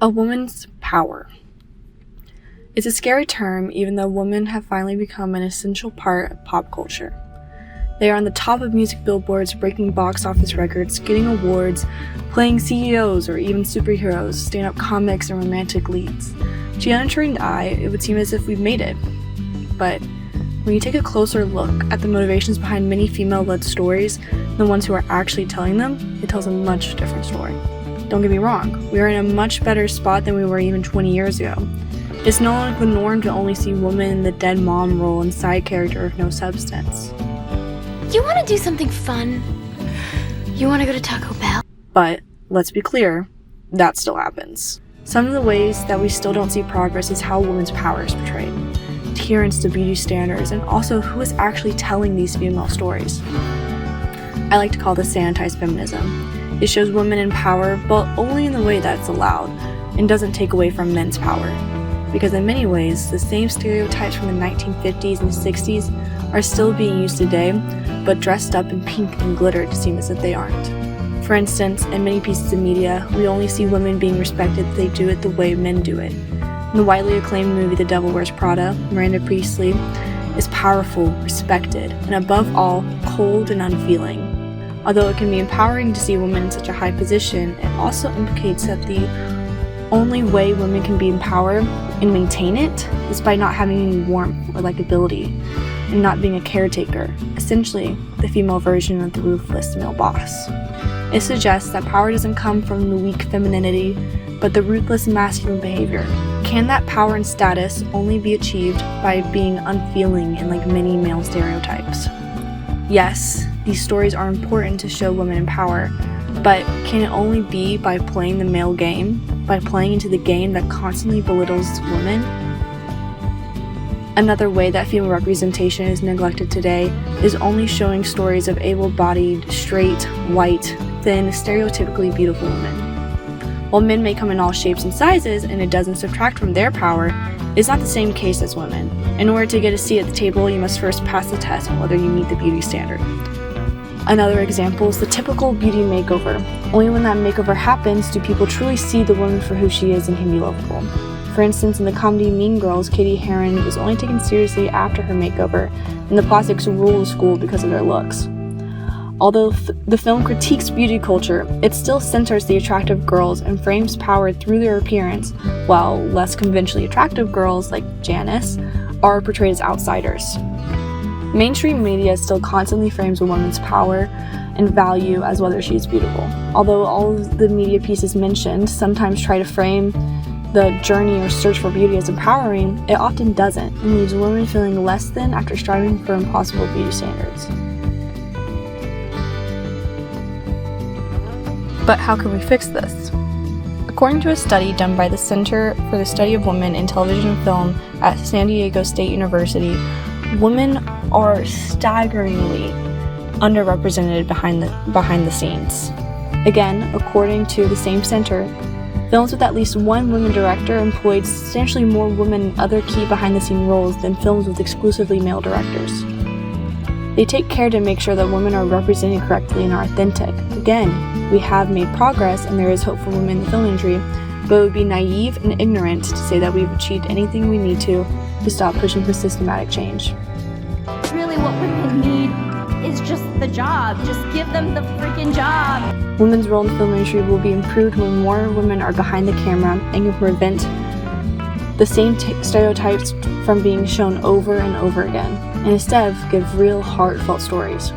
A woman's power. It's a scary term, even though women have finally become an essential part of pop culture. They are on the top of music billboards, breaking box office records, getting awards, playing CEOs or even superheroes, stand-up comics, and romantic leads. To the untrained eye, it would seem as if we've made it. But when you take a closer look at the motivations behind many female-led stories, the ones who are actually telling them, it tells a much different story. Don't get me wrong, we are in a much better spot than we were even 20 years ago. It's no longer the norm to only see women in the dead mom role and side character of no substance. You want to do something fun? You want to go to Taco Bell? But, let's be clear, that still happens. Some of the ways that we still don't see progress is how women's power is portrayed, adherence to beauty standards, and also who is actually telling these female stories. I like to call this sanitized feminism. It shows women in power, but only in the way that's allowed, and doesn't take away from men's power. Because in many ways, the same stereotypes from the 1950s and 60s are still being used today, but dressed up in pink and glitter to seem as if they aren't. For instance, in many pieces of media, we only see women being respected if they do it the way men do it. In the widely acclaimed movie The Devil Wears Prada, Miranda Priestly is powerful, respected, and above all, cold and unfeeling. Although it can be empowering to see women in such a high position, it also implicates that the only way women can be empowered and maintain it is by not having any warmth or likability, and not being a caretaker, essentially the female version of the ruthless male boss. It suggests that power doesn't come from the weak femininity, but the ruthless masculine behavior. Can that power and status only be achieved by being unfeeling in like many male stereotypes? Yes, these stories are important to show women in power, but can it only be by playing the male game? By playing into the game that constantly belittles women? Another way that female representation is neglected today is only showing stories of able-bodied, straight, white, thin, stereotypically beautiful women. While men may come in all shapes and sizes and it doesn't subtract from their power, it's not the same case as women. In order to get a seat at the table, you must first pass the test on whether you meet the beauty standard. Another example is the typical beauty makeover. Only when that makeover happens do people truly see the woman for who she is and can be lovable. For instance, in the comedy Mean Girls, Katie Heron was only taken seriously after her makeover, and the plastics rule the school because of their looks. Although the film critiques beauty culture, it still centers the attractive girls and frames power through their appearance, while less conventionally attractive girls, like Janice, are portrayed as outsiders. Mainstream media still constantly frames a woman's power and value as whether she is beautiful. Although all of the media pieces mentioned sometimes try to frame the journey or search for beauty as empowering, it often doesn't, and leaves women feeling less than after striving for impossible beauty standards. But how can we fix this? According to a study done by the Center for the Study of Women in Television and Film at San Diego State University, women are staggeringly underrepresented behind the scenes. Again, according to the same center, films with at least one woman director employed substantially more women in other key behind-the-scene roles than films with exclusively male directors. They take care to make sure that women are represented correctly and are authentic. Again, we have made progress and there is hope for women in the film industry, but it would be naive and ignorant to say that we've achieved anything we need to stop pushing for systematic change. Really what women need is just the job. Just give them the freaking job. Women's role in the film industry will be improved when more women are behind the camera and can prevent the same stereotypes from being shown over and over again, and instead give real, heartfelt stories.